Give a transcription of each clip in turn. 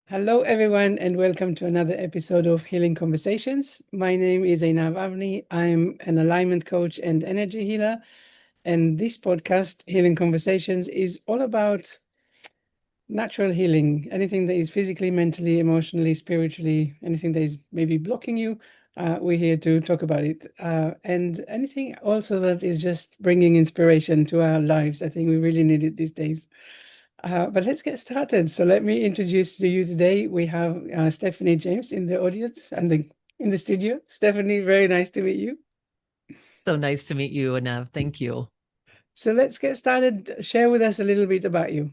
Hello, everyone, and welcome to another episode of Healing Conversations. My name is Einav. I'm an alignment coach and energy healer. And this podcast, Healing Conversations, is all about natural healing, anything that is physically, mentally, emotionally, spiritually, anything that is maybe blocking you. We're here to talk about it. And anything also that is just bringing inspiration to our lives. I think we really need it these days. But let's get started. So let me introduce to you today. We have Stephanie James in the audience and in the studio. Stephanie, very nice to meet you. So nice to meet you, Einav. Thank you. So let's get started. Share with us a little bit about you.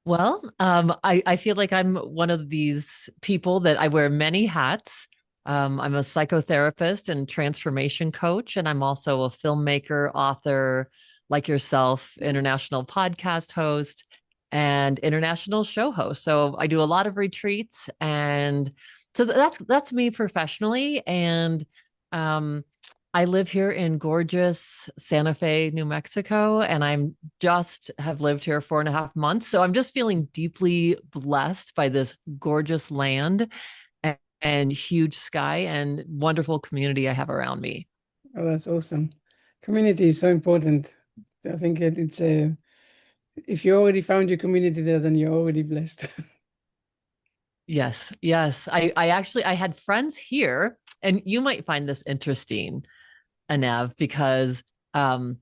I feel like I'm one of these people that I wear many hats. I'm a psychotherapist and transformation coach, and I'm also a filmmaker, author, like yourself, international podcast host, and international show host. So I do a lot of retreats, and so that's me professionally. And um, I live here in gorgeous Santa Fe, New Mexico, and I'm just have lived here 4.5 months. So I'm just feeling deeply blessed by this gorgeous land and huge sky and wonderful community I have around me. Oh, that's awesome. Community is so important. I think it's a, if you already found your community there, then you're already blessed. Yes, yes. I had friends here, and you might find this interesting, Anav, because um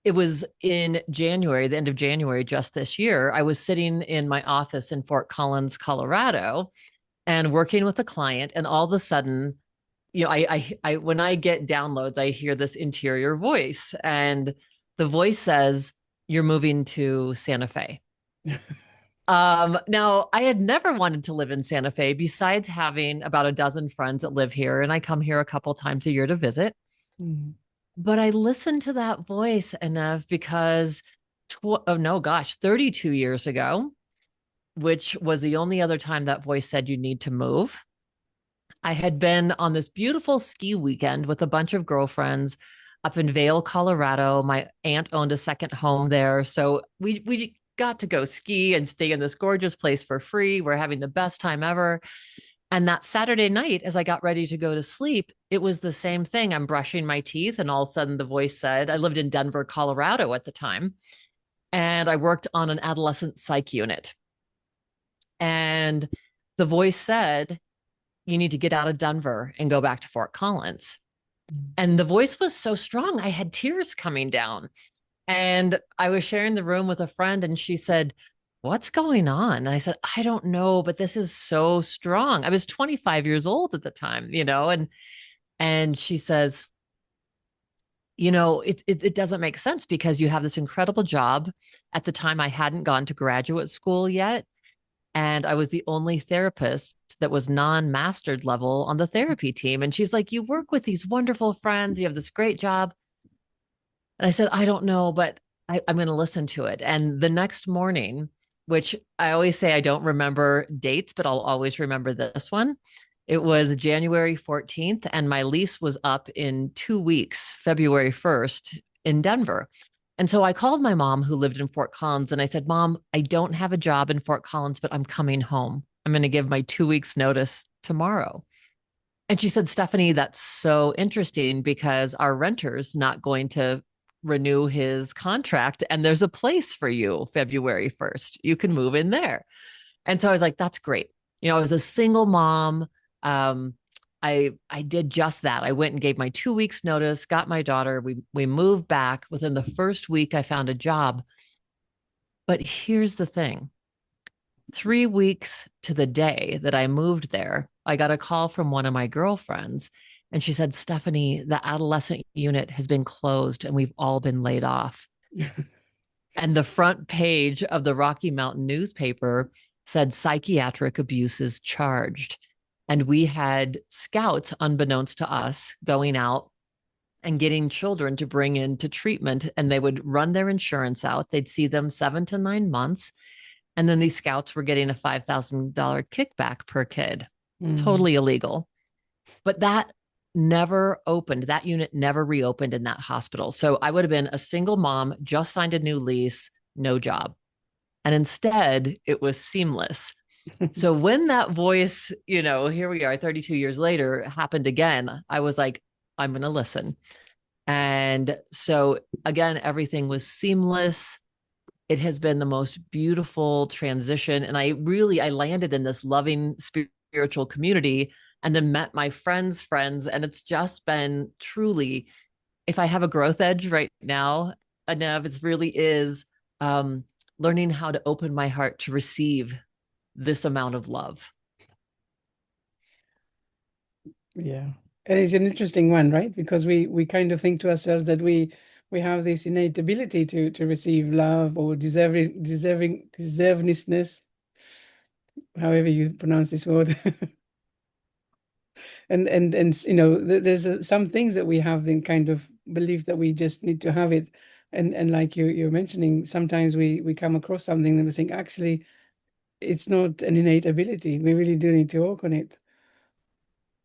it was in January, the end of January, just this year. I was sitting in my office in Fort Collins, Colorado, and working with a client, and all of a sudden, when I get downloads, I hear this interior voice, and the voice says, "You're moving to Santa Fe." Now I had never wanted to live in Santa Fe, besides having about a dozen friends that live here, and I come here a couple times a year to visit. Mm. But I listened to that voice enough because, oh no, gosh, 32 years ago, which was the only other time that voice said you need to move. I had been on this beautiful ski weekend with a bunch of girlfriends up in Vail, Colorado. My aunt owned a second home there. So we got to go ski and stay in this gorgeous place for free. We're having the best time ever. And that Saturday night, as I got ready to go to sleep, it was the same thing. I'm brushing my teeth, and all of a sudden the voice said, I lived in Denver, Colorado at the time, and I worked on an adolescent psych unit. And the voice said, you need to get out of Denver and go back to Fort Collins. And the voice was so strong, I had tears coming down. And I was sharing the room with a friend, and she said, what's going on? And I said, I don't know, but this is so strong. I was 25 years old at the time, and she says, it doesn't make sense because you have this incredible job. At the time, I hadn't gone to graduate school yet. And I was the only therapist that was non-mastered level on the therapy team. And she's like, you work with these wonderful friends, you have this great job. And I said, I don't know, but I'm going to listen to it. And the next morning, which I always say I don't remember dates, but I'll always remember this one. It was January 14th, and my lease was up in 2 weeks, February 1st in Denver. And so I called my mom, who lived in Fort Collins, and I said, Mom, I don't have a job in Fort Collins, but I'm coming home. I'm going to give my 2 weeks notice tomorrow. And she said, Stephanie, that's so interesting because our renter's not going to renew his contract, and there's a place for you February 1st. You can move in there. And so I was like, that's great. I was a single mom. Um, I did just that. I went and gave my 2 weeks notice, got my daughter. We moved back. Within the first week, I found a job. But here's the thing. 3 weeks to the day that I moved there, I got a call from one of my girlfriends, and she said, Stephanie, the adolescent unit has been closed and we've all been laid off. And the front page of the Rocky Mountain newspaper said psychiatric abuse is charged. And we had scouts, unbeknownst to us, going out and getting children to bring into treatment, and they would run their insurance out. They'd see them 7 to 9 months. And then these scouts were getting a $5,000 kickback per kid. Mm. Totally illegal. But that never opened. That unit never reopened in that hospital. So I would have been a single mom, just signed a new lease, no job. And instead, it was seamless. So when that voice, here we are 32 years later, happened again, I was like, I'm going to listen. And so again, everything was seamless. It has been the most beautiful transition. And I landed in this loving spiritual community and then met my friends' friends. And it's just been truly, if I have a growth edge right now, Einav, it really is um, learning how to open my heart to receive this amount of love. Yeah. And it's an interesting one, right? Because we kind of think to ourselves that we have this innate ability to receive love or deservingness, however you pronounce this word. And there's some things that we have the kind of belief that we just need to have it. And like you're mentioning, sometimes we come across something and we think actually it's not an innate ability. We really do need to work on it.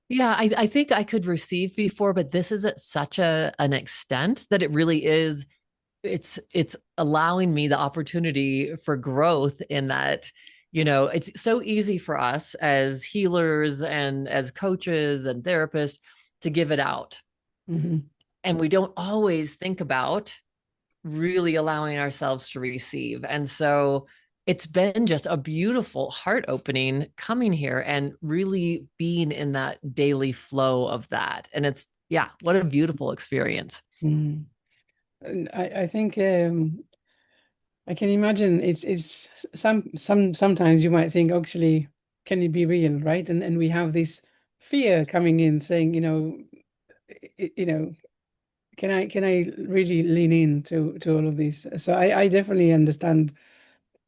Yeah, I think I could receive before, but this is at such an extent that it really is. It's allowing me the opportunity for growth in that, it's so easy for us as healers and as coaches and therapists to give it out. Hmm. And we don't always think about really allowing ourselves to receive. And so it's been just a beautiful heart opening coming here and really being in that daily flow of that. And it's, yeah, what a beautiful experience. Mm. And I think I can imagine it's sometimes you might think actually can it be real, right? And we have this fear coming in saying, you know, can I really lean in to all of this? So I definitely understand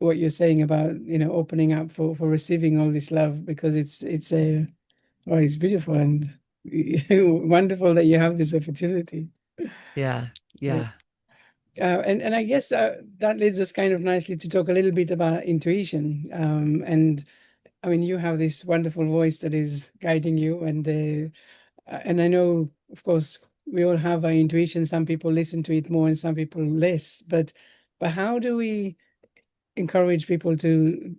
what you're saying about, opening up for receiving all this love because it's a well, it's beautiful and wonderful that you have this opportunity. Yeah. Yeah. Yeah. And I guess that leads us kind of nicely to talk a little bit about intuition. And I mean, you have this wonderful voice that is guiding you, and I know, of course, we all have our intuition. Some people listen to it more, and some people less. But how do we encourage people to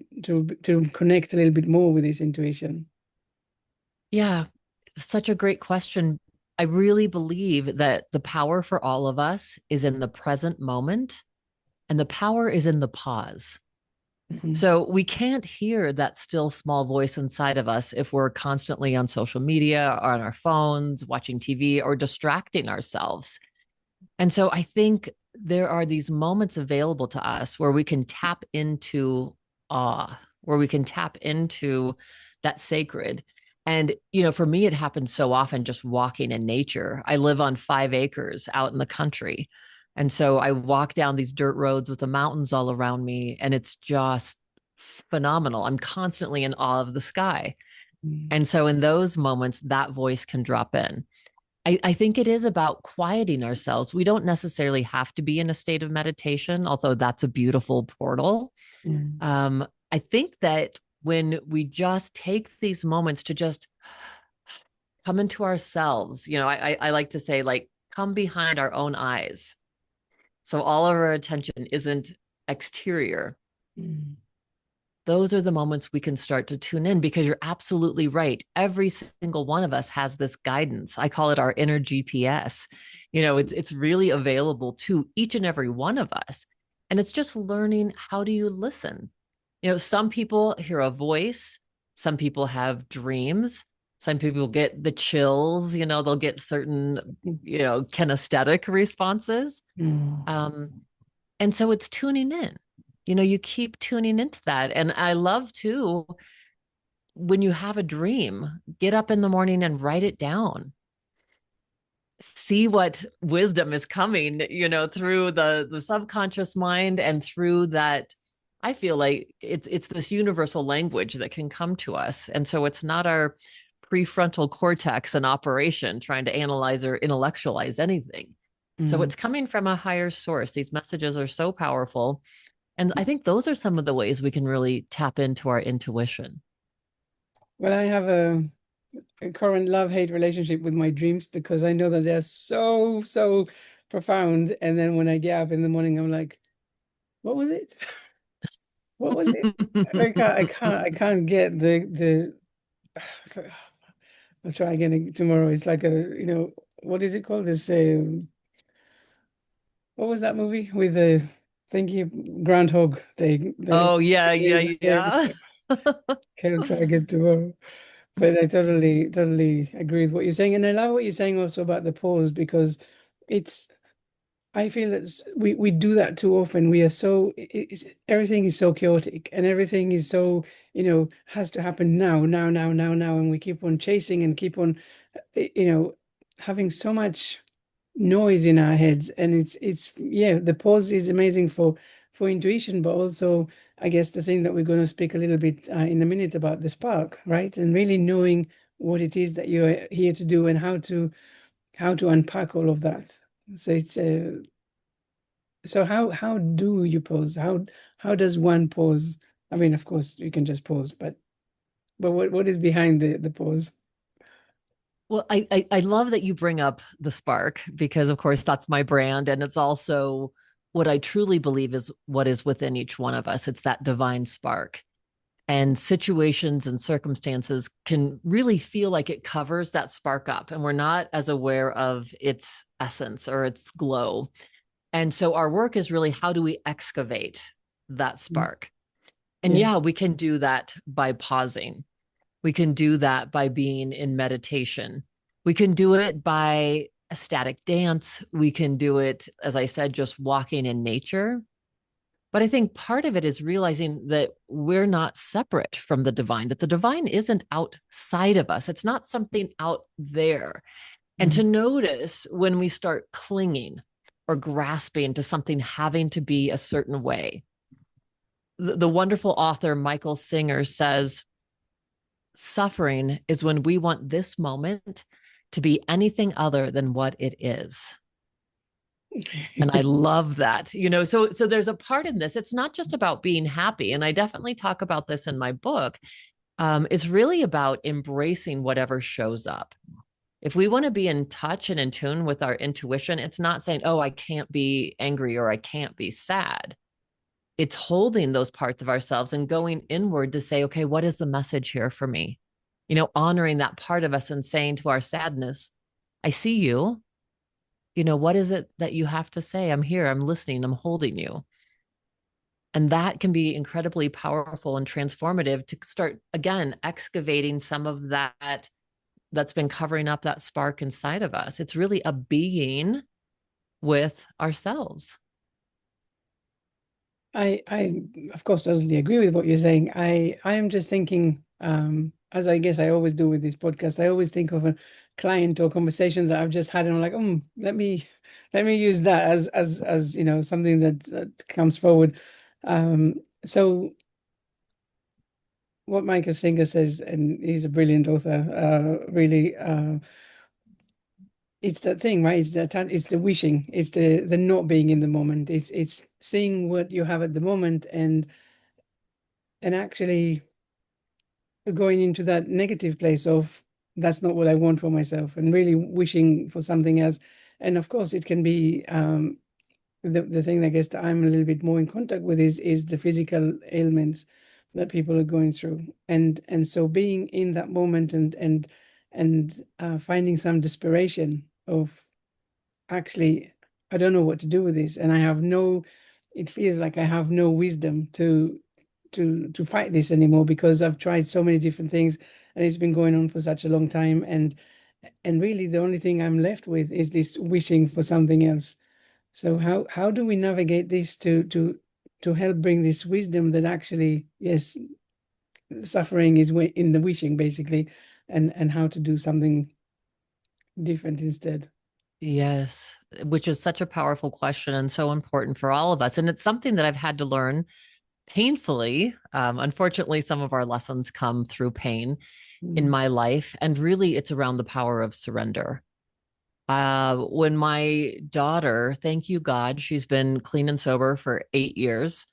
connect a little bit more with this intuition? Yeah. Such a great question. I really believe that the power for all of us is in the present moment, and the power is in the pause. Mhm. So we can't hear that still small voice inside of us if we're constantly on social media or on our phones, watching TV, or distracting ourselves. And so I think there are these moments available to us where we can tap into awe, where we can tap into that sacred. And, for me, it happens so often just walking in nature. I live on 5 acres out in the country. And so I walk down these dirt roads with the mountains all around me, and it's just phenomenal. I'm constantly in awe of the sky. Mm. And so in those moments, that voice can drop in. I think it is about quieting ourselves. We don't necessarily have to be in a state of meditation, although that's a beautiful portal. Mm. I think that when we just take these moments to just come into ourselves, I like to say, like, come behind our own eyes. So all of our attention isn't exterior. Mm. Those are the moments we can start to tune in because you're absolutely right. Every single one of us has this guidance. I call it our inner GPS. It's really available to each and every one of us. And it's just learning, how do you listen? Some people hear a voice, some people have dreams, some people get the chills, they'll get certain, kinesthetic responses. Mm. And so it's tuning in. You keep tuning into that. And I love too, when you have a dream, get up in the morning and write it down. See what wisdom is coming, through the subconscious mind and through that. I feel like it's this universal language that can come to us. And so it's not our prefrontal cortex in operation trying to analyze or intellectualize anything. So Mm. it's coming from a higher source. These messages are so powerful. And I think those are some of the ways we can really tap into our intuition. Well, I have a current love-hate relationship with my dreams because I know that they're so profound. And then when I get up in the morning, I'm like, what was it? What was it? I can't get the. I'll try again tomorrow. It's like what is it called? This what was that movie with the thingy groundhog? They Oh, yeah, yeah, yeah, yeah. can't try again tomorrow. But I totally agree with what you're saying, and I love what you're saying also about the pause because it's. I feel that we do that too often. We are so everything is so chaotic, and everything is so has to happen now, now, now, now, now, and we keep on chasing and keep on you know having so much noise in our heads. And it's yeah, the pause is amazing for intuition, but also I guess the thing that we're going to speak a little bit in a minute about the spark, right? And really knowing what it is that you're here to do and how to unpack all of that. So it's so how do you pause? How does one pause? I mean, of course you can just pause, but what is behind the pause? Well, I love that you bring up the spark because, of course, that's my brand. And it's also what I truly believe is what is within each one of us. It's that divine spark. And situations and circumstances can really feel like it covers that spark up. And we're not as aware of its essence or its glow. And so our work is really how do we excavate that spark? And Yeah. yeah, we can do that by pausing. We can do that by being in meditation. We can do it by a static dance. We can do it, as I said, just walking in nature. But I think part of it is realizing that we're not separate from the divine, that the divine isn't outside of us. It's not something out there. And to Mhm. notice when we start clinging or grasping to something having to be a certain way. The wonderful author Michael Singer says, suffering is when we want this moment to be anything other than what it is. And I love that. So there's a part in this. It's not just about being happy. And I definitely talk about this in my book. It's really about embracing whatever shows up. If we want to be in touch and in tune with our intuition, it's not saying, oh, I can't be angry or I can't be sad. It's holding those parts of ourselves and going inward to say, okay, what is the message here for me? Honoring that part of us and saying to our sadness, I see you. What is it that you have to say? I'm here, I'm listening, I'm holding you. And that can be incredibly powerful and transformative to start, again, excavating some of that that's been covering up that spark inside of us. It's really a being with ourselves. I of course totally agree with what you're saying. I am just thinking, as I guess I always do with this podcast, I always think of a client or conversation that I've just had, and I'm like, let me use that as something that comes forward. So what Michael Singer says, and he's a brilliant author, really, it's that thing, right? It's the wishing, it's the not being in the moment. It's seeing what you have at the moment and actually going into that negative place of that's not what I want for myself and really wishing for something else. And of course, it can be the thing I guess that I'm a little bit more in contact with is the physical ailments that people are going through, and so being in that moment and finding some desperation of actually I don't know what to do with this, and it feels like I have no wisdom to fight this anymore because I've tried so many different things and it's been going on for such a long time, and really the only thing I'm left with is this wishing for something else. So how do we navigate this to help bring this wisdom that actually, yes, suffering is in the wishing basically, and how to do something different instead? Yes, which is such a powerful question and so important for all of us. And it's something that I've had to learn painfully. Unfortunately, some of our lessons come through pain in Mm, my life. And really, it's around the power of surrender. When my daughter, thank you, God, she's been clean and sober for 8 years.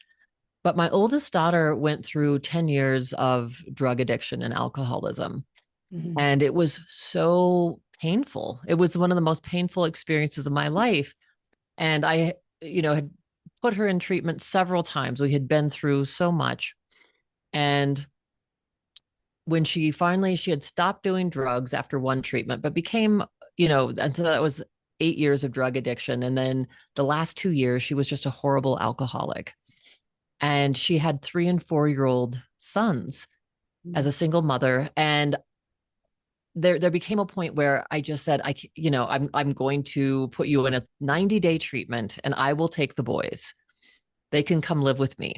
But my oldest daughter went through 10 years of drug addiction and alcoholism. mhm, And it was so painful. It was one of the most painful experiences of my life. And I had put her in treatment several times. We had been through so much. And when she had stopped doing drugs after one treatment, but became, and so that was 8 years of drug addiction. And then the last 2 years, she was just a horrible alcoholic. And she had 3 and 4-year-old sons as a single mother. And there became a point where I just said, I'm going to put you in a 90-day treatment and I will take the boys. They can come live with me.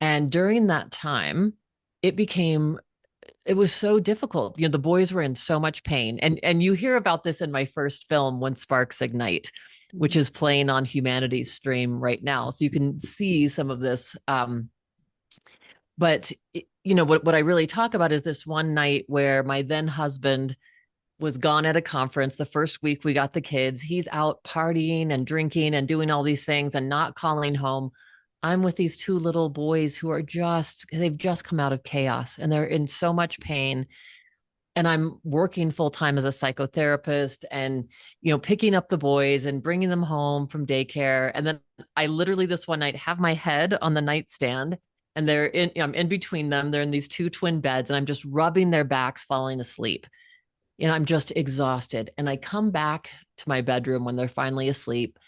And during that time, it was so difficult. The boys were in so much pain. And you hear about this in my first film, When Sparks Ignite, which is playing on Humanity's stream right now. So you can see some of this. But what I really talk about is this one night where my then husband was gone at a conference. The first week we got the kids, he's out partying and drinking and doing all these things and not calling home. I'm with these two little boys who they've just come out of chaos and they're in so much pain. And I'm working full time as a psychotherapist and, picking up the boys and bringing them home from daycare. And then I literally this one night have my head on the nightstand and I'm in between them. They're in these two twin beds and I'm just rubbing their backs, falling asleep. I'm just exhausted. And I come back to my bedroom when they're finally asleep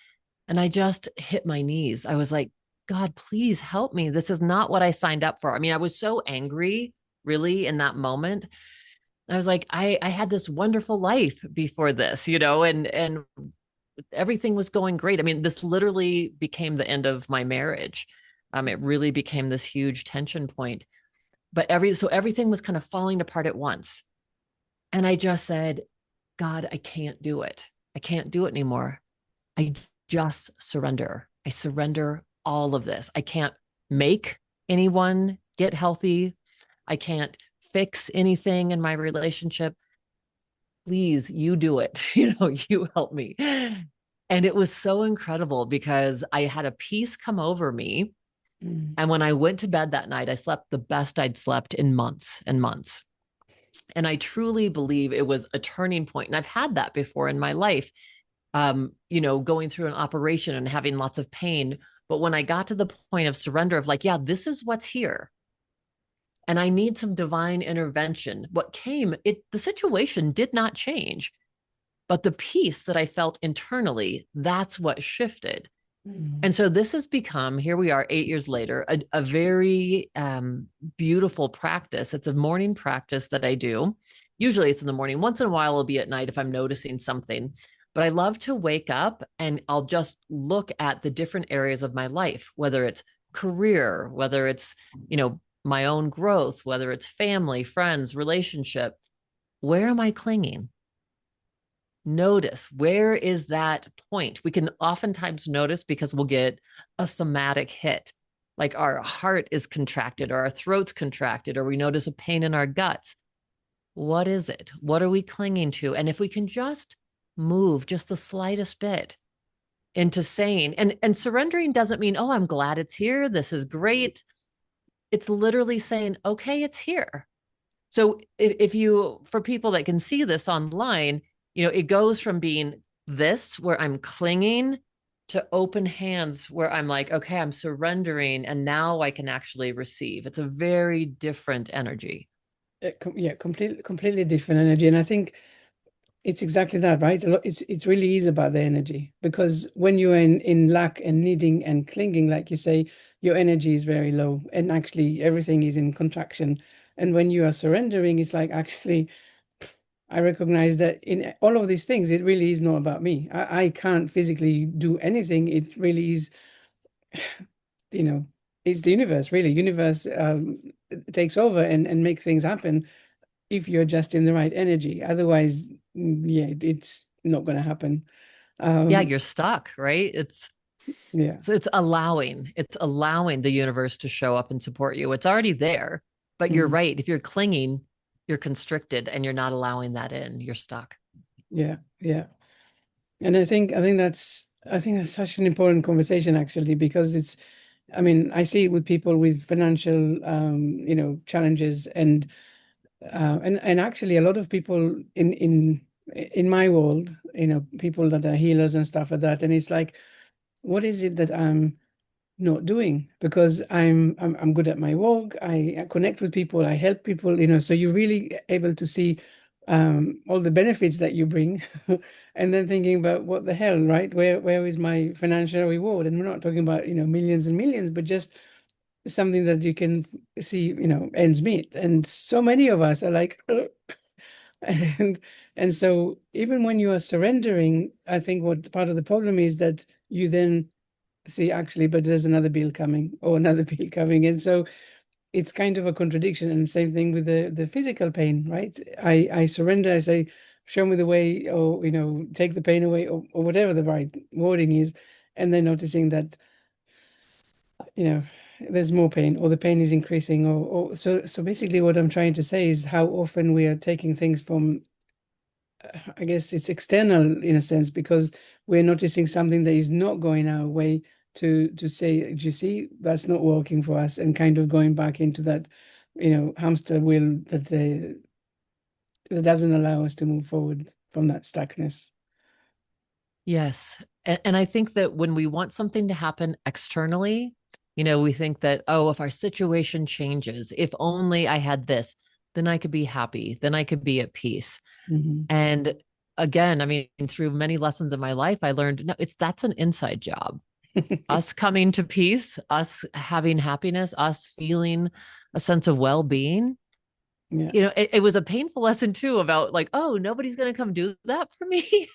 and I just hit my knees. I was like, God, please help me. This is not what I signed up for. I mean, I was so angry, really, in that moment. I was like, I had this wonderful life before this, and everything was going great. I mean, this literally became the end of my marriage. It really became this huge tension point. But so everything was kind of falling apart at once. And I just said, God, I can't do it. I can't do it anymore. I just surrender. I surrender all of this. I can't make anyone get healthy. I can't fix anything in my relationship. Please, you do it. You help me. And it was so incredible because I had a peace come over me. And when I went to bed that night, I slept the best I'd slept in months and months. And I truly believe it was a turning point. And I've had that before in my life, going through an operation and having lots of pain. But when I got to the point of surrender of like, yeah, this is what's here. And I need some divine intervention. The situation did not change, but the peace that I felt internally, that's what shifted. And so this has become, here we are 8 years later, a very beautiful practice. It's a morning practice that I do. Usually it's in the morning. Once in a while, it'll be at night if I'm noticing something. But I love to wake up and I'll just look at the different areas of my life, whether it's career, whether it's, my own growth, whether it's family, friends, relationship. Where am I clinging? Notice, where is that point? We can oftentimes notice because we'll get a somatic hit, like our heart is contracted or our throat's contracted, or we notice a pain in our guts. What is it? What are we clinging to? And if we can just move just the slightest bit into saying, and surrendering doesn't mean, oh, I'm glad it's here. This is great. It's literally saying, okay, it's here. So for people that can see this online, it goes from being this where I'm clinging to open hands where I'm like, okay, I'm surrendering and now I can actually receive. It's a very different energy. Yeah, completely different energy. And I think it's exactly that, right? It really is about the energy, because when you're in lack and needing and clinging, like you say, your energy is very low and actually everything is in contraction. And when you are surrendering, it's like, actually, I recognize that in all of these things, it really is not about me. I can't physically do anything. It really is, it's the universe, really. Universe takes over and makes things happen if you're just in the right energy. Otherwise, yeah, it's not going to happen. Yeah, you're stuck, right? Yeah. So it's allowing the universe to show up and support you. It's already there, but you're right. If you're clinging, you're constricted and you're not allowing that in. You're stuck. Yeah, yeah. And I think that's such an important conversation, actually, because I mean, I see it with people with financial challenges, and actually a lot of people in my world, people that are healers and stuff like that. And it's like, what is it that I'm not doing because I'm good at my work. I connect with people. I help people. So you're really able to see all the benefits that you bring, and then thinking about what the hell, right? Where is my financial reward? And we're not talking about millions and millions, but just something that you can see, ends meet. And so many of us are like, "Ugh." and and so even when you are surrendering, I think what part of the problem is that you then see, actually, but there's another bill coming or another bill coming. And so it's kind of a contradiction. And same thing with the physical pain, right? I surrender, I say, show me the way, or, take the pain away, or whatever the right wording is. And then noticing that, you know, there's more pain, or the pain is increasing, so basically what I'm trying to say is how often we are taking things from, I guess it's external in a sense, because we're noticing something that is not going our way, to say, do you see, that's not working for us, and kind of going back into that, hamster wheel that doesn't allow us to move forward from that stuckness. Yes. And I think that when we want something to happen externally, we think that, oh, if our situation changes, if only I had this, then I could be happy, then I could be at peace. Hmm. And again, I mean, through many lessons of my life, I learned no, that's an inside job. Us coming to peace, us having happiness, us feeling a sense of well-being. Yeah. It was a painful lesson too about like, oh, nobody's going to come do that for me.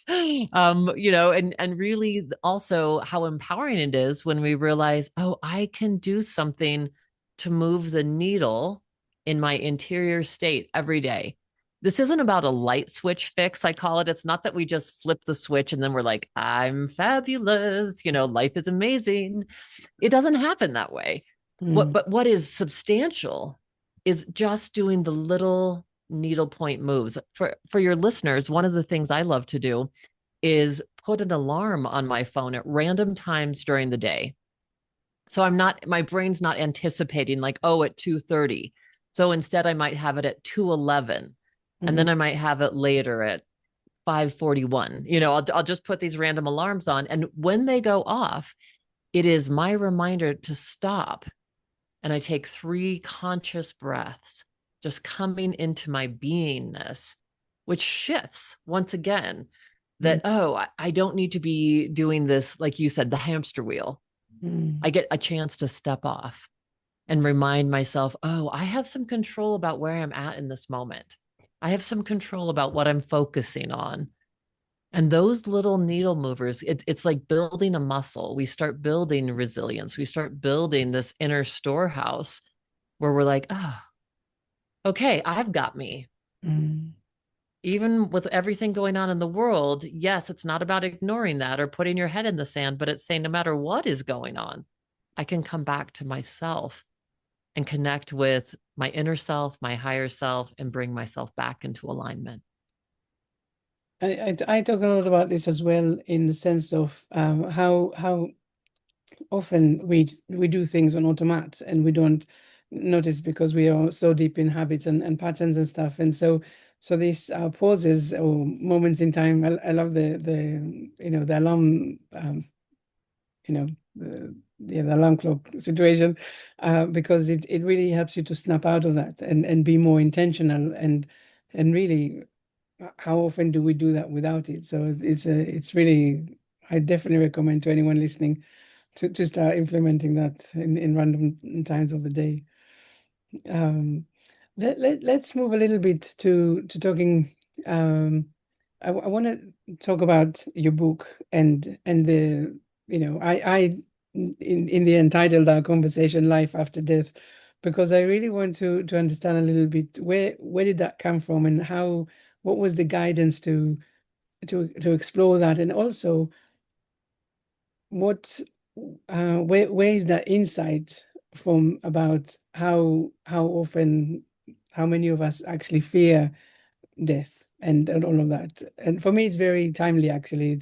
And really also how empowering it is when we realize, oh, I can do something to move the needle in my interior state every day. This isn't about a light switch fix, I call it. It's not that we just flip the switch and then we're like, I'm fabulous, life is amazing. It doesn't happen that way. Mm. But what is substantial is just doing the little needle point moves. For your listeners, one of the things I love to do is put an alarm on my phone at random times during the day. So my brain's not anticipating like, oh, at 2:30. So instead I might have it at 2:11, and then Mhm. I might have it later at 5:41. I'll just put these random alarms on, and when they go off, it is my reminder to stop, and I take 3 conscious breaths, just coming into my beingness, which shifts once again Mm. that, oh, I don't need to be doing this, like you said, the hamster wheel. Mm. I get a chance to step off and remind myself, oh, I have some control about where I'm at in this moment. I have some control about what I'm focusing on. And those little needle movers, it's like building a muscle. We start building resilience. We start building this inner storehouse where we're like, oh, okay, I've got me. Mm. Even with everything going on in the world, yes, it's not about ignoring that or putting your head in the sand, but it's saying no matter what is going on, I can come back to myself and connect with my inner self, my higher self, and bring myself back into alignment. I talk a lot about this as well, in the sense of how often we do things on automat, and we don't notice because we are so deep in habits and patterns and stuff. And so these pauses or moments in time, I love the alarm, you know the alarm clock situation, because it really helps you to snap out of that, and be more intentional, and really, how often do we do that without it? So it's really, I definitely recommend to anyone listening to start implementing that in random times of the day. Um, let's move a little bit to talking. I want to talk about your book, and I in the entitled our conversation, Life After Death, because I really want to understand a little bit where did that come from, and what was the guidance to explore that, and also what where is that insight from, about how often, how many of us actually fear death, and all of that. And for me, it's very timely, actually.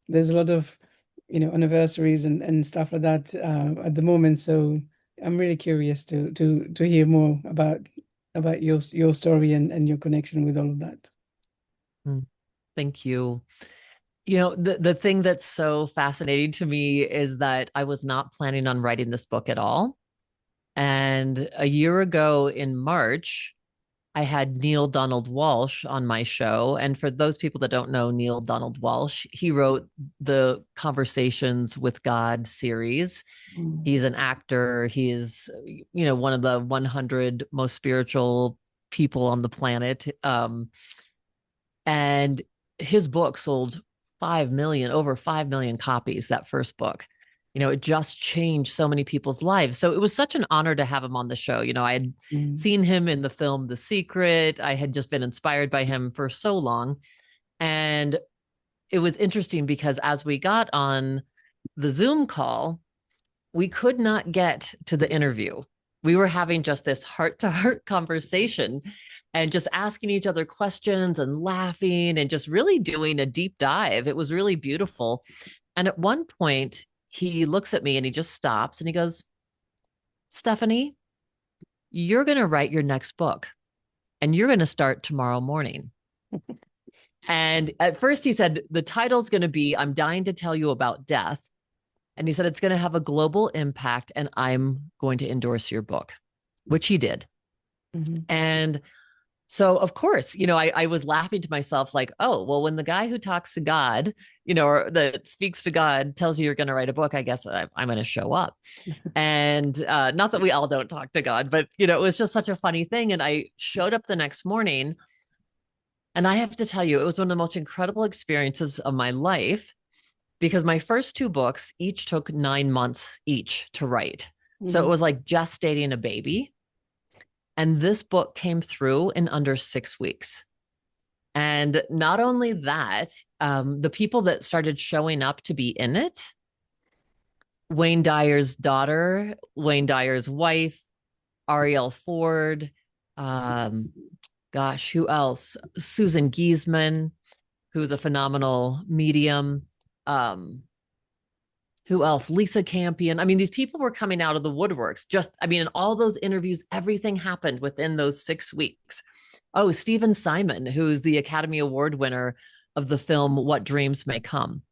There's a lot of anniversaries and stuff like that at the moment, so I'm really curious to hear more about your story, and your connection with all of that. Mm. Thank you. The thing that's so fascinating to me is that I was not planning on writing this book at all. And a year ago in March, I had Neale Donald Walsch on my show. And for those people that don't know Neale Donald Walsch, he wrote the Conversations with God series. He's an actor. He is, one of the 100 most spiritual people on the planet. And his book sold 5 million, over 5 million copies, that first book. It just changed so many people's lives. So it was such an honor to have him on the show. I had seen him in the film The Secret. I had just been inspired by him for so long. And it was interesting because as we got on the Zoom call, we could not get to the interview. We were having just this heart-to-heart conversation and just asking each other questions and laughing and just really doing a deep dive. It was really beautiful. And at one point, he looks at me and he just stops and he goes, Stephanie, you're going to write your next book and you're going to start tomorrow morning. And at first he said, the title's going to be, I'm dying to tell you about death. And he said, it's going to have a global impact and I'm going to endorse your book, which he did. And so, of course, I was laughing to myself like, oh, well, when the guy who talks to God, or that speaks to God tells you you're going to write a book, I guess I'm going to show up. And not that we all don't talk to God, but, it was just such a funny thing. And I showed up the next morning. And I have to tell you, it was one of the most incredible experiences of my life because my first two books each took 9 months each to write. So it was like gestating a baby. And this book came through in under 6 weeks. And not only that, the people that started showing up to be in it, Wayne Dyer's daughter, Wayne Dyer's wife, Ariel Ford, who else? Susan Giesman, who's a phenomenal medium. Who else? Lisa Campion. I mean, these people were coming out of the woodworks. In all those interviews, everything happened within those 6 weeks. Oh, Stephen Simon, who's the Academy Award winner of the film What Dreams May Come.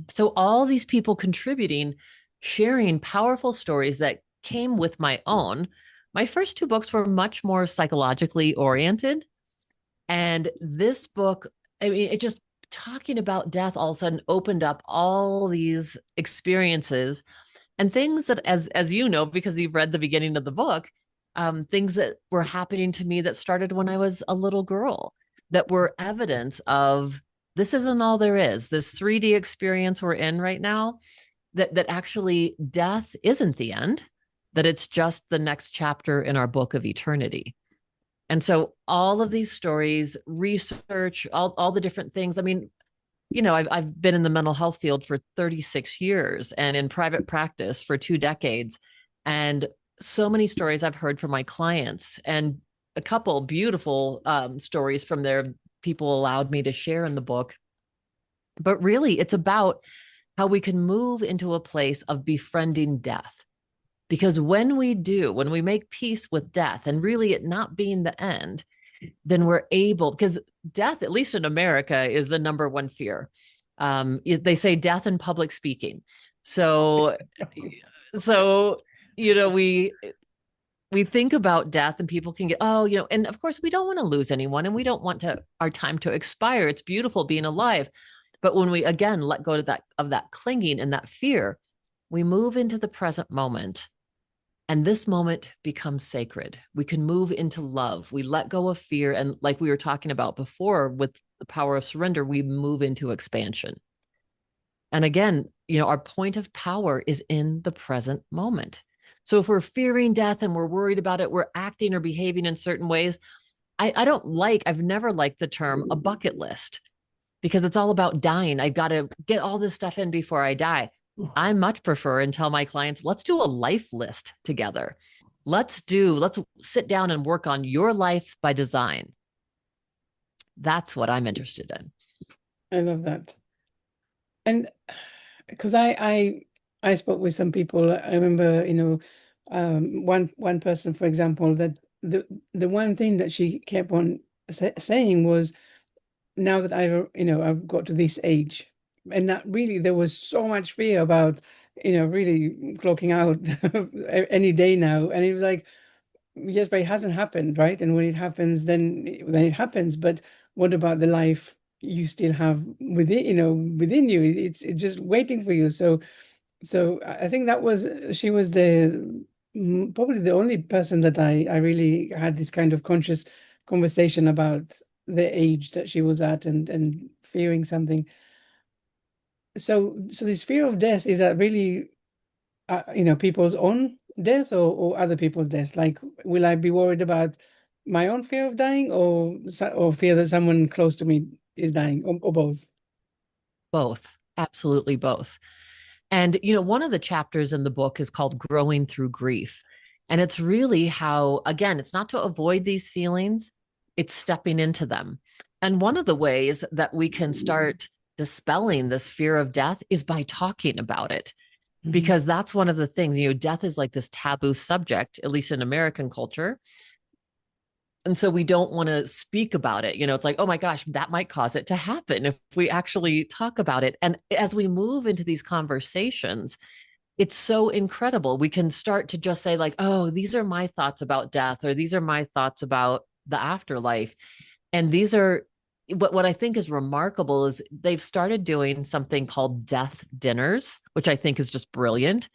So all these people contributing, sharing powerful stories that came with my own. My first two books were much more psychologically oriented. And this book, it just talking about death all of a sudden opened up all these experiences and things that, as you know, because you've read the beginning of the book, things that were happening to me that started when I was a little girl that were evidence of this isn't all there is. This 3D experience we're in right now, that actually death isn't the end, that it's just the next chapter in our book of eternity. And so all of these stories, research, all the different things. I've been in the mental health field for 36 years and in private practice for 2 decades. And so many stories I've heard from my clients and a couple beautiful stories from their people allowed me to share in the book. But really, it's about how we can move into a place of befriending death. Because when we make peace with death and really it not being the end, then we're able, because death, at least in America, is the number one fear. They say death and public speaking. So, we think about death and people can get, and of course we don't want to lose anyone and we don't want our time to expire. It's beautiful being alive. But when we, again, let go of that clinging and that fear, we move into the present moment. And this moment becomes sacred. We can move into love. We let go of fear. And like we were talking about before with the power of surrender, we move into expansion. And again, our point of power is in the present moment. So if we're fearing death and we're worried about it, we're acting or behaving in certain ways. I've never liked the term a bucket list because it's all about dying. I've got to get all this stuff in before I die. I much prefer and tell my clients, let's do a life list together. Let's sit down and work on your life by design. That's what I'm interested in. I love that. And because I spoke with some people, I remember, one person, for example, that the one thing that she kept on saying was, now that I've got to this age, and that really there was so much fear about, really clocking out any day now. And it was like, yes, but it hasn't happened, right? And when it happens, then it happens. But what about the life you still have within, within you? It's just waiting for you. So I think that was she was probably the only person that I really had this kind of conscious conversation about the age that she was at, and fearing something. So this fear of death, is that really people's own death, or other people's death? Like, will I be worried about my own fear of dying, or fear that someone close to me is dying, or both? Both, absolutely both. And, one of the chapters in the book is called Growing Through Grief. And it's really how, again, it's not to avoid these feelings, it's stepping into them. And one of the ways that we can start dispelling this fear of death is by talking about it, Mhm. because that's one of the things, death is like this taboo subject, at least in American culture. And so we don't want to speak about it. It's like, oh my gosh, that might cause it to happen if we actually talk about it. And as we move into these conversations, it's so incredible. We can start to just say, like, oh, these are my thoughts about death, or these are my thoughts about the afterlife. And these are what I think is remarkable is they've started doing something called death dinners, which I think is just brilliant.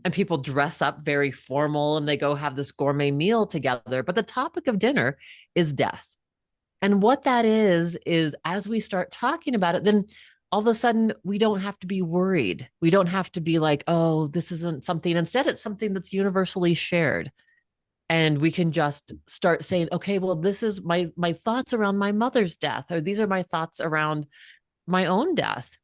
And people dress up very formal and they go have this gourmet meal together. But the topic of dinner is death. And what that is as we start talking about it, then all of a sudden we don't have to be worried. We don't have to be like, oh, this isn't something. Instead, it's something that's universally shared. And we can just start saying, okay, well, this is my thoughts around my mother's death, or these are my thoughts around my own death.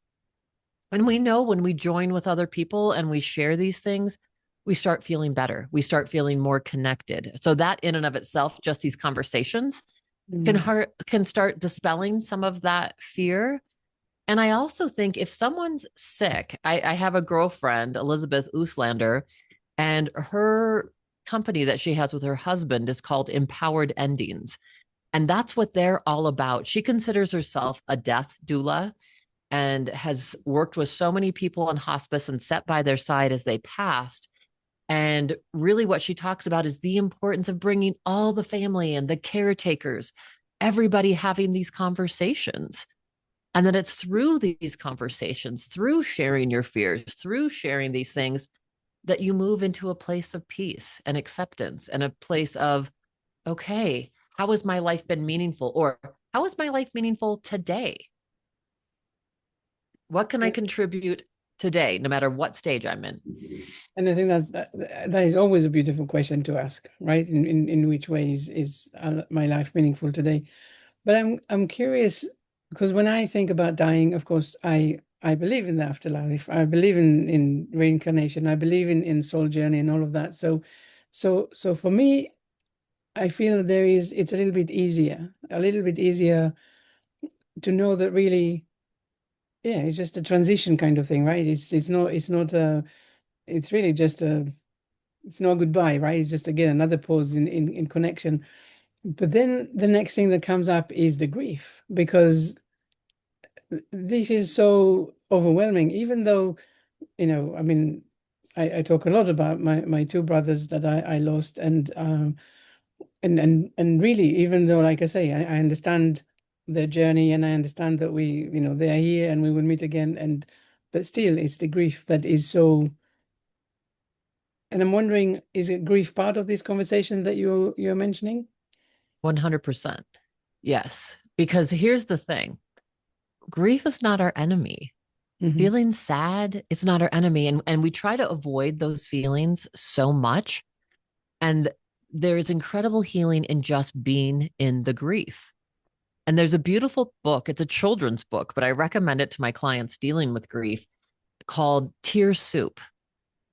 And we know when we join with other people and we share these things, we start feeling better. We start feeling more connected. So that in and of itself, just these conversations Mm. can start dispelling some of that fear. And I also think if someone's sick, I have a girlfriend, Elizabeth Ooslander, and her company that she has with her husband is called Empowered Endings. And that's what they're all about. She considers herself a death doula and has worked with so many people in hospice and sat by their side as they passed. And really, what she talks about is the importance of bringing all the family and the caretakers, everybody having these conversations. And then it's through these conversations, through sharing your fears, through sharing these things, that you move into a place of peace and acceptance and a place of, okay, how has my life been meaningful? Or how is my life meaningful today? What can I contribute today, no matter what stage I'm in? And I think that is always a beautiful question to ask, right? In which ways is my life meaningful today? But I'm curious, because when I think about dying, of course, I believe in the afterlife. I believe in reincarnation. I believe in soul journey and all of that. So for me, I feel it's a little bit easier to know that really, yeah, it's just a transition kind of thing, right? It's not it's really just it's no goodbye, right? It's just again another pause in connection. But then the next thing that comes up is the grief, because this is so overwhelming. Even though, I mean, I talk a lot about my two brothers that I lost, and really, even though, like I say, I understand their journey, and I understand that they are here and we will meet again, but still, it's the grief that is so. And I'm wondering, is it grief part of this conversation that you're mentioning? 100%. Yes. Because here's the thing, grief is not our enemy. Hmm. Feeling sad is not our enemy. And we try to avoid those feelings so much. And there's incredible healing in just being in the grief. And there's a beautiful book, it's a children's book, but I recommend it to my clients dealing with grief, called Tear Soup.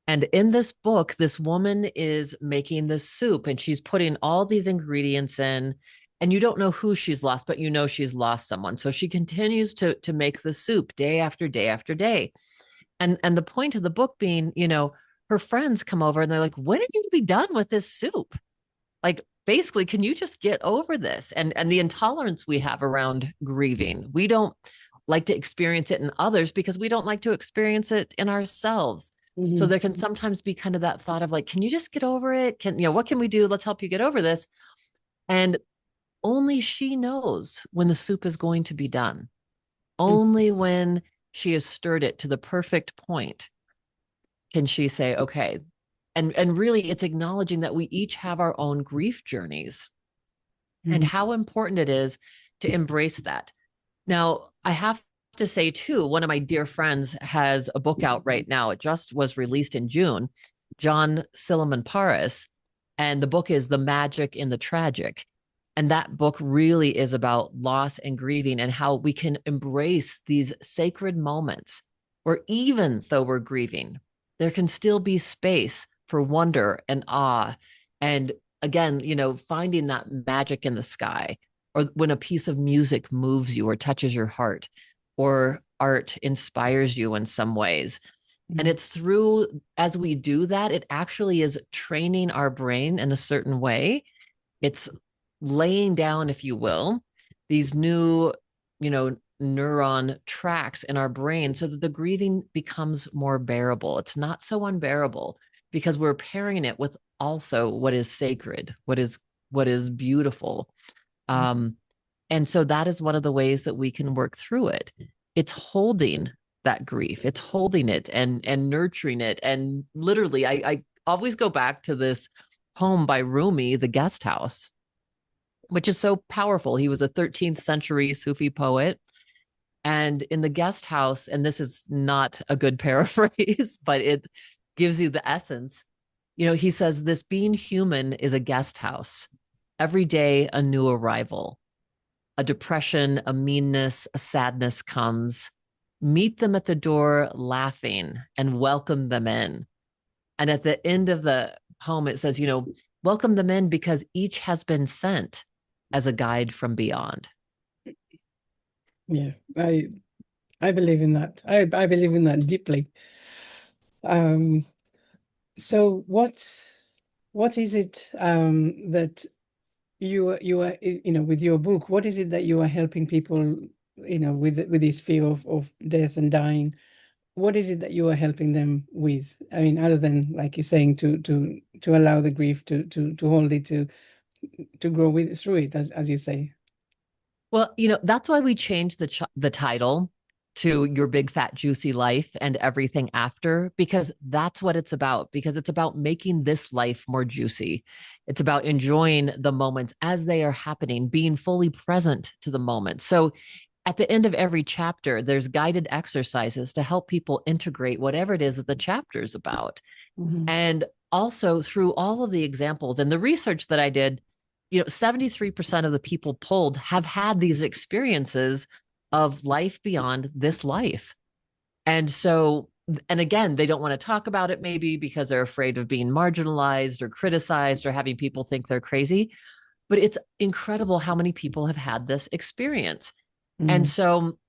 And in this book, this woman is making this soup and she's putting all these ingredients in, and you don't know who she's lost, but you know she's lost someone. So she continues to make the soup day after day after day. And the point of the book being, her friends come over and they're like, when are you going to be done with this soup? Like, basically, can you just get over this? And the intolerance we have around grieving. like to experience it in others because we don't like to experience it in ourselves. So Mhm. there can sometimes be kind of that thought of like, can you just get over it? What can we do? Let's help you get over this. And only she knows when the soup is going to be done. Mhm. Only when she has stirred it to the perfect point can she say, okay. And really it's acknowledging that we each have our own grief journeys and Mhm. how important it is to embrace that. Now, I have to say too, one of my dear friends has a book out right now. It just was released in June, John Silliman Paris, and the book is The Magic in the Tragic. And that book really is about loss and grieving and how we can embrace these sacred moments where even though we're grieving, there can still be space for wonder and awe. And again, finding that magic in the sky, or when a piece of music moves you or touches your heart, or art inspires you in some ways. And Mhm. it's through, as we do that, it actually is training our brain in a certain way. It's laying down, if you will, these new, neuron tracks in our brain so that the grieving becomes more bearable. It's not so unbearable because we're pairing it with also what is sacred, what is beautiful. Um, and so that is one of the ways that we can work through it. It's holding that grief, it's holding it and nurturing it. And literally, I always go back to this poem by Rumi, The Guest House, which is so powerful. He was a 13th century Sufi poet. And in The Guest House, and this is not a good paraphrase, but it gives you the essence. He says, this being human is a guest house. Every day, a new arrival. A depression, a meanness, a sadness comes. Meet them at the door laughing and welcome them in. And at the end of the poem, it says, welcome them in because each has been sent as a guide from beyond. Yeah, I believe in that. I believe in that deeply. Um, so what is it that you are with your book? What is it that you are helping people with this fear of death and dying? What is it that you are helping them with? I mean, other than like you're saying to allow the grief to hold it to grow with through it as you say. Well, that's why we changed the title to Your Big Fat Juicy Life and Everything After, because that's what it's about, because it's about making this life more juicy. It's about enjoying the moments as they are happening, being fully present to the moment. So at the end of every chapter, there's guided exercises to help people integrate whatever it is that the chapter is about. Mhm. And also through all of the examples and the research that I did, 73% of the people polled have had these experiences of life beyond this life. And so, and again, they don't want to talk about it maybe because they're afraid of being marginalized or criticized or having people think they're crazy. But it's incredible how many people have had this experience. And Mm. so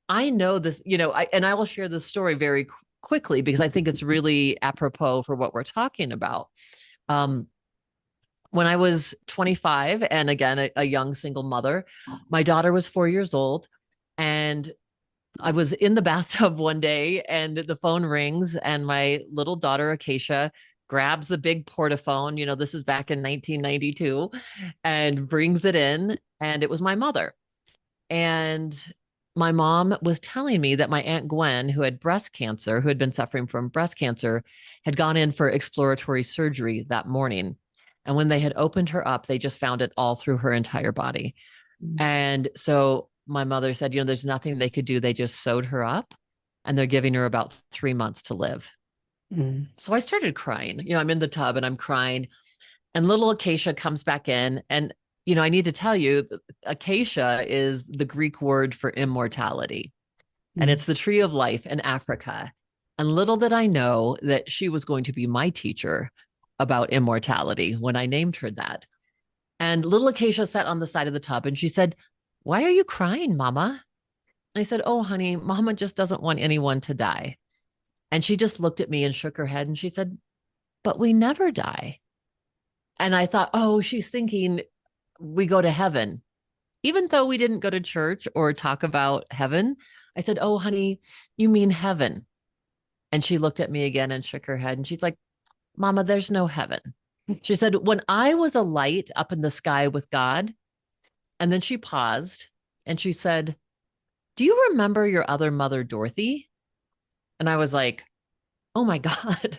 I know this, and I will share this story very quickly because I think it's really apropos for what we're talking about. Um, when I was 25, and again, a young single mother, my daughter was 4 years old. And I was in the bathtub one day and the phone rings, and my little daughter, Acacia, grabs the big portaphone. This is back in 1992 and brings it in. And it was my mother. And my mom was telling me that my Aunt Gwen, who had breast cancer, who had been suffering from breast cancer, had gone in for exploratory surgery that morning. And when they had opened her up, they just found it all through her entire body. Mm. And so my mother said, there's nothing they could do. They just sewed her up and they're giving her about 3 months to live. Mm. So I started crying. I'm in the tub and I'm crying. And little Acacia comes back in. And, I need to tell you, Acacia is the Greek word for immortality. And Mm. it's the tree of life in Africa. And little did I know that she was going to be my teacher about immortality when I named her that. And little Acacia sat on the side of the tub and she said, "Why are you crying, Mama?" I said, "Oh, honey, Mama just doesn't want anyone to die." And she just looked at me and shook her head and she said, "But we never die." And I thought, oh, she's thinking we go to heaven. Even though we didn't go to church or talk about heaven, I said, "Oh, honey, you mean heaven?" And she looked at me again and shook her head. And she's like, "Mama, there's no heaven." She said, "When I was a light up in the sky with God," and then she paused and she said, "Do you remember your other mother, Dorothy?" And I was like, "Oh my God."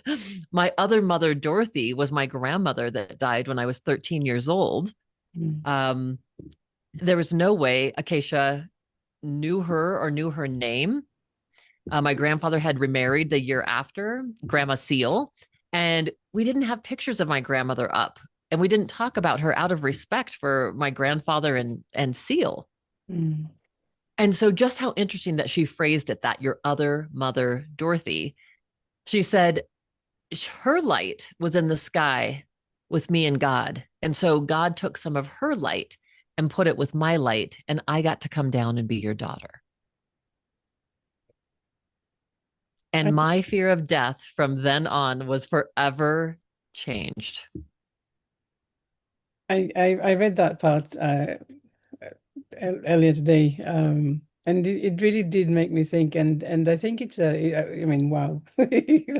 My other mother, Dorothy, was my grandmother that died when I was 13 years old. Mm, Um, there was no way Acacia knew her or knew her name. My grandfather had remarried the year after, Grandma Seal, and we didn't have pictures of my grandmother up. And we didn't talk about her out of respect for my grandfather and Seal. mm. And so, just how interesting that she phrased it that your other mother, Dorothy, she said her light was in the sky with me and God. And so, God took some of her light and put it with my light, and I got to come down and be your daughter. I, And my fear of death from then on was forever changed. I read that part earlier today, and it really did make me think, and I think it's I mean, wow,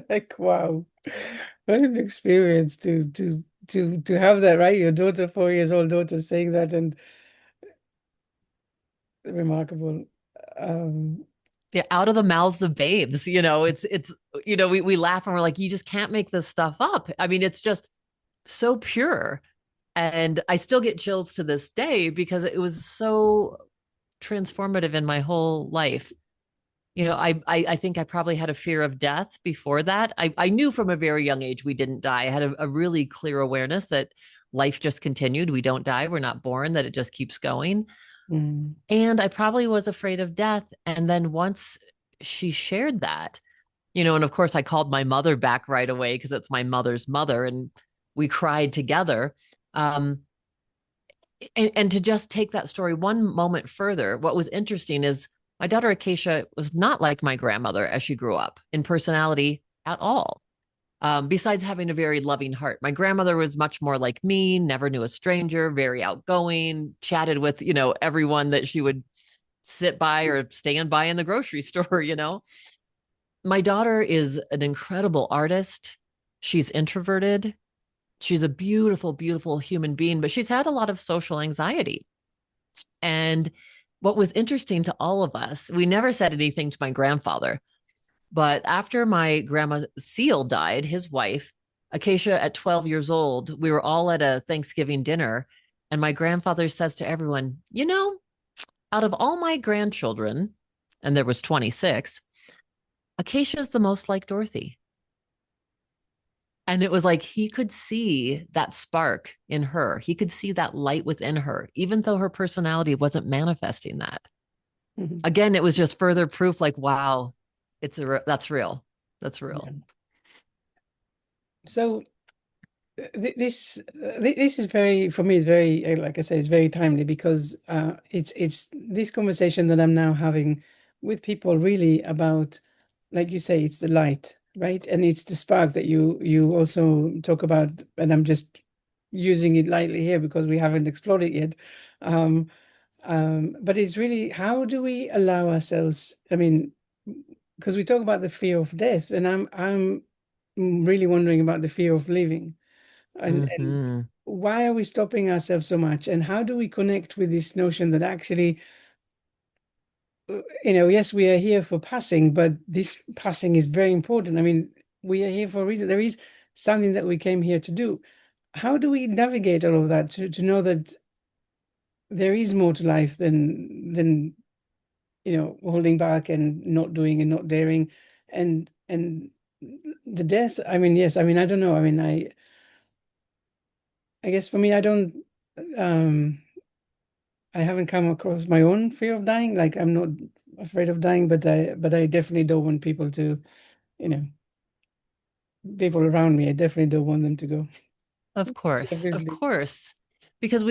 like wow, what an experience to have that, right? Your daughter, 4 years old daughter, saying that, and remarkable. Um, Yeah, out of the mouths of babes. We laugh and we're like, you just can't make this stuff up. I mean, it's just so pure. And I still get chills to this day because it was so transformative in my whole life. I think I probably had a fear of death before that. I knew from a very young age we didn't die. I had a really clear awareness that life just continued. We don't die. We're not born, that it just keeps going. mm, And I probably was afraid of death. And then once she shared that, and of course I called my mother back right away because it's my mother's mother and we cried together. Um, and to just take that story one moment further, what was interesting is my daughter Acacia was not like my grandmother as she grew up in personality at all. Besides having a very loving heart, my grandmother was much more like me, never knew a stranger, very outgoing, chatted with, everyone that she would sit by or stand by in the grocery store. My daughter is an incredible artist. She's introverted. She's a beautiful, beautiful human being, but she's had a lot of social anxiety. And what was interesting to all of us, we never said anything to my grandfather, but after my grandma Seal died, his wife, Acacia, at 12 years old, we were all at a Thanksgiving dinner. And my grandfather says to everyone, out of all my grandchildren, and there was 26, Acacia is the most like Dorothy. And it was like he could see that spark in her. He could see that light within her, even though her personality wasn't manifesting that. mhm. Again, it was just further proof like, wow, that's real. That's real. Yeah. So this is very, for me, it's very, like I say, it's very timely because it's this conversation that I'm now having with people really about, like you say, it's the light, right? And it's the spark that you also talk about, and I'm just using it lightly here because we haven't explored it yet. Um, but it's really, how do we allow ourselves? I mean, because we talk about the fear of death, and I'm really wondering about the fear of living, and Hmm. why are we stopping ourselves so much, and how do we connect with this notion that actually, yes, we are here for passing, but this passing is very important. I mean, we are here for a reason. There is something that we came here to do. How do we navigate all of that to know that there is more to life than holding back and not doing and not daring, and the death? I mean, yes, I mean, I don't know. I mean, I guess for me, um I haven't come across my own fear of dying. Like, I'm not afraid of dying, but I definitely don't want people to, you know, people around me. I definitely don't want them to go. Of course. Of Definitely. course. Because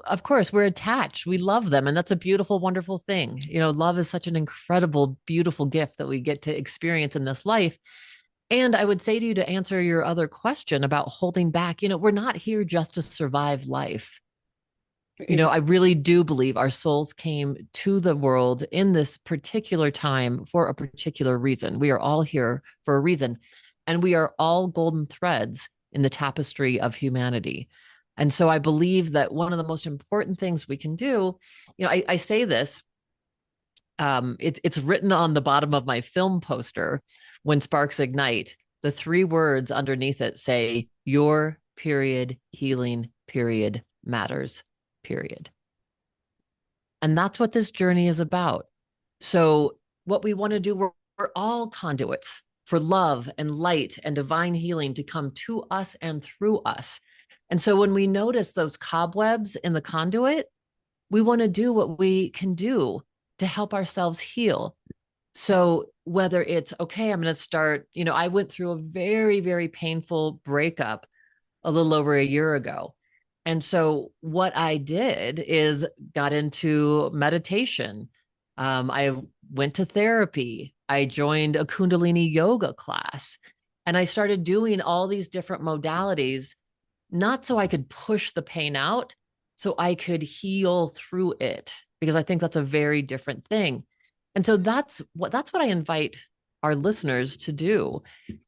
of course, we're attached. We love them. And that's a beautiful, wonderful thing. Love is such an incredible, beautiful gift that we get to experience in this life. And I would say to you, to answer your other question about holding back, we're not here just to survive life. I really do believe our souls came to the world in this particular time for a particular reason. We are all here for a reason, and we are all golden threads in the tapestry of humanity. And so I believe that one of the most important things we can do, I say this, it's written on the bottom of my film poster, When Sparks Ignite. The 3 words underneath it say, your period healing period matters, period. And that's what this journey is about. So what we want to do, we're all conduits for love and light and divine healing to come to us and through us. And so when we notice those cobwebs in the conduit, we want to do what we can do to help ourselves heal. So whether it's, okay, I'm going to start, I went through a very, very painful breakup a little over a year ago. And so what I did is got into meditation. I went to therapy. I joined a Kundalini yoga class, and I started doing all these different modalities, not so I could push the pain out, so I could heal through it, because I think that's a very different thing. And so that's what I invite our listeners to do,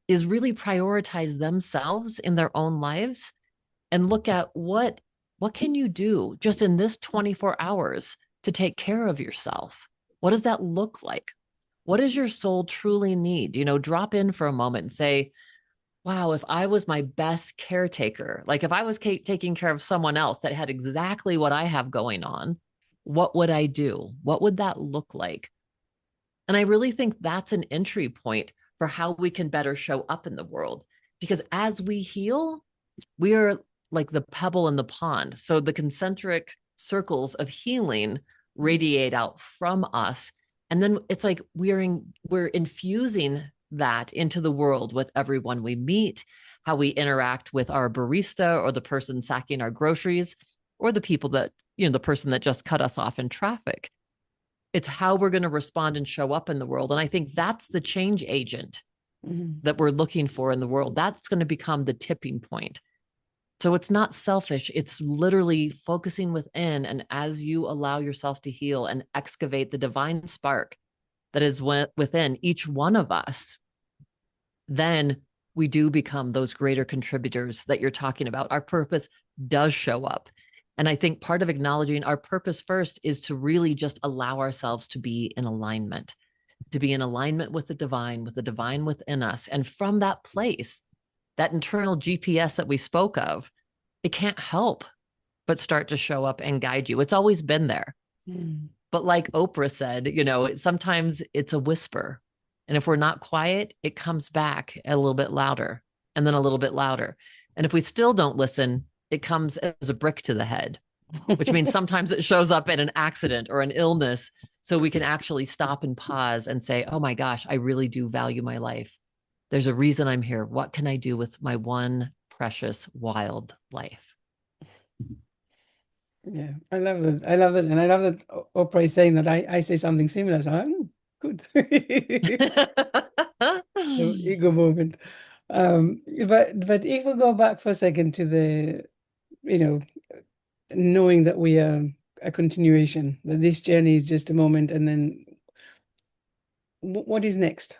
is really prioritize themselves in their own lives and look at what can you do just in this 24 hours to take care of yourself? What does that look like? What does your soul truly need? Drop in for a moment and say, wow, if I was my best caretaker, like if I was taking care of someone else that had exactly what I have going on, what would I do? What would that look like? And I really think that's an entry point for how we can better show up in the world. Because as we heal, we are like the pebble in the pond. So the concentric circles of healing radiate out from us. And then it's like we're infusing that into the world with everyone we meet, how we interact with our barista or the person sacking our groceries, or the people that, the person that just cut us off in traffic. It's how we're going to respond and show up in the world. And I think that's the change agent that we're looking for in the world. That's going to become the tipping point. So it's not selfish. It's literally focusing within. And as you allow yourself to heal and excavate the divine spark that is within each one of us, then we do become those greater contributors that you're talking about. Our purpose does show up. And I think part of acknowledging our purpose first is to really just allow ourselves to be in alignment, with the divine within us. And from that place, that internal GPS that we spoke of, it can't help but start to show up and guide you. It's always been there. But like Oprah said, sometimes it's a whisper. And if we're not quiet, it comes back a little bit louder and then a little bit louder. And if we still don't listen, it comes as a brick to the head, which means sometimes it shows up in an accident or an illness. So we can actually stop and pause and say, oh my gosh, I really do value my life. There's a reason I'm here. What can I do with my one precious wild life? Yeah, I love that. I love that. And I love that Oprah is saying that I say something similar. So I'm good. The ego moment. But if we go back for a second to the, knowing that we are a continuation, that this journey is just a moment, and then what is next?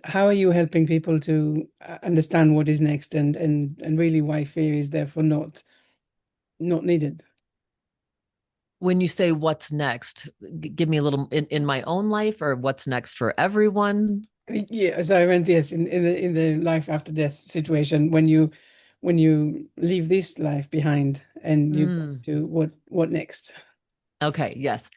How are you helping people to understand what is next, and really why fear is therefore not needed? When you say what's next, give me a little in my own life, or what's next for everyone? Yeah, so I went, yes, in the life after death situation, when you leave this life behind and you go to what next? Okay, yes.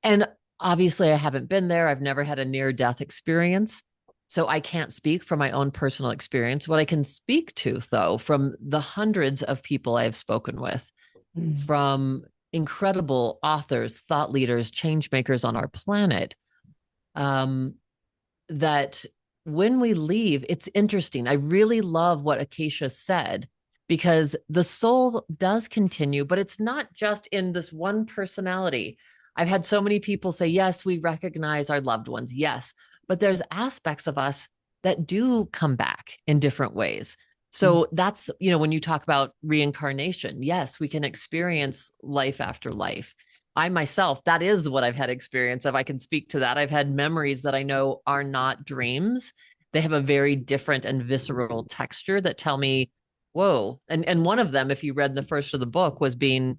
And obviously I haven't been there. I've never had a near-death experience, so I can't speak from my own personal experience. What I can speak to, though, from the hundreds of people I have spoken with, from incredible authors, thought leaders, change makers on our planet, that when we leave, it's interesting. I really love what Acacia said, because the soul does continue, but it's not just in this one personality. I've had so many people say, yes, we recognize our loved ones. Yes, but there's aspects of us that do come back in different ways. So that's, when you talk about reincarnation, yes, we can experience life after life. I myself, that is what I've had experience of. I can speak to that. I've had memories that I know are not dreams. They have a very different and visceral texture that tell me, whoa. And one of them, if you read the first of the book, was being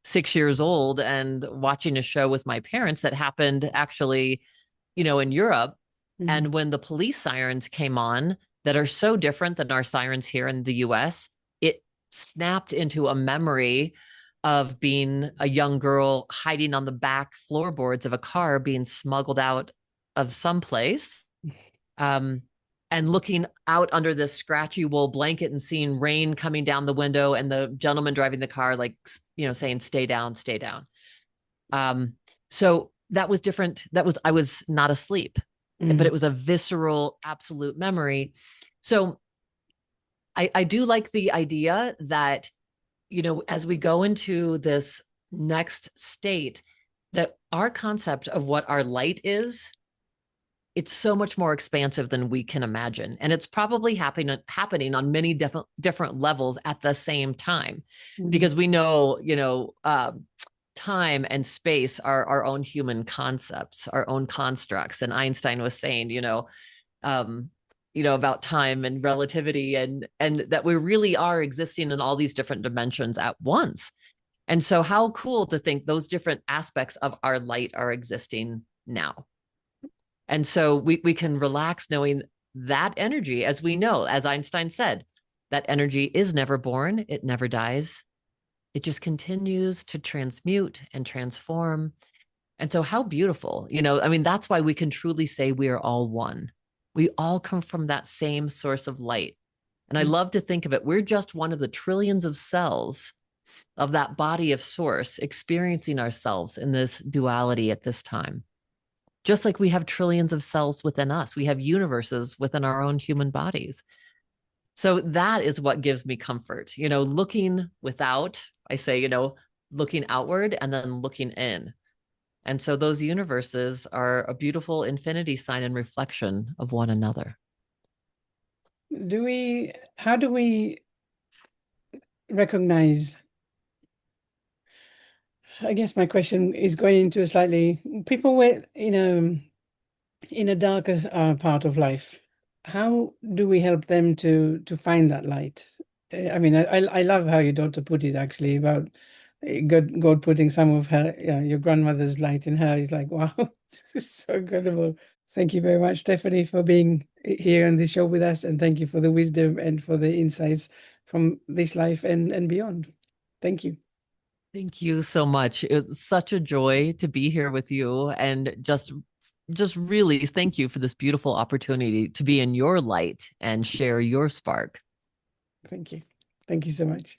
6 years old and watching a show with my parents that happened actually, in Europe. Mm-hmm. And when the police sirens came on, that are so different than our sirens here in the US, it snapped into a memory of being a young girl hiding on the back floorboards of a car being smuggled out of someplace. Um, and looking out under this scratchy wool blanket and seeing rain coming down the window and the gentleman driving the car, like, saying, stay down, stay down. So that was different. I was not asleep, but Mm-hmm. it was a visceral, absolute memory. So I do like the idea that, as we go into this next state, that our concept of what our light is, it's so much more expansive than we can imagine. And it's probably happening on many different levels at the same time, Mm-hmm. because we know, time and space are our own human concepts, our own constructs. And Einstein was saying, um, about time and relativity, and that we really are existing in all these different dimensions at once. And so how cool to think those different aspects of our light are existing now. And so we can relax knowing that energy, as we know, as Einstein said, that energy is never born, it never dies. It just continues to transmute and transform. And so, how beautiful, that's why we can truly say we are all one. We all come from that same source of light. And I love to think of it, we're just one of the trillions of cells of that body of source experiencing ourselves in this duality at this time. Just like we have trillions of cells within us, we have universes within our own human bodies. So that is what gives me comfort, looking without, I say, looking outward and then looking in. And so those universes are a beautiful infinity sign and reflection of one another. How do we recognize? I guess my question is going into a slightly people with, in a darker part of life. How do we help them to find that light? I mean, I love how your daughter put it actually about God putting some of her, your grandmother's light in her. Is like, wow, it's so incredible. Thank you very much, Stephanie, for being here on this show with us, and thank you for the wisdom and for the insights from this life and beyond. Thank you. Thank you so much. It's such a joy to be here with you, and just really thank you for this beautiful opportunity to be in your light and share your spark. Thank you. Thank you so much.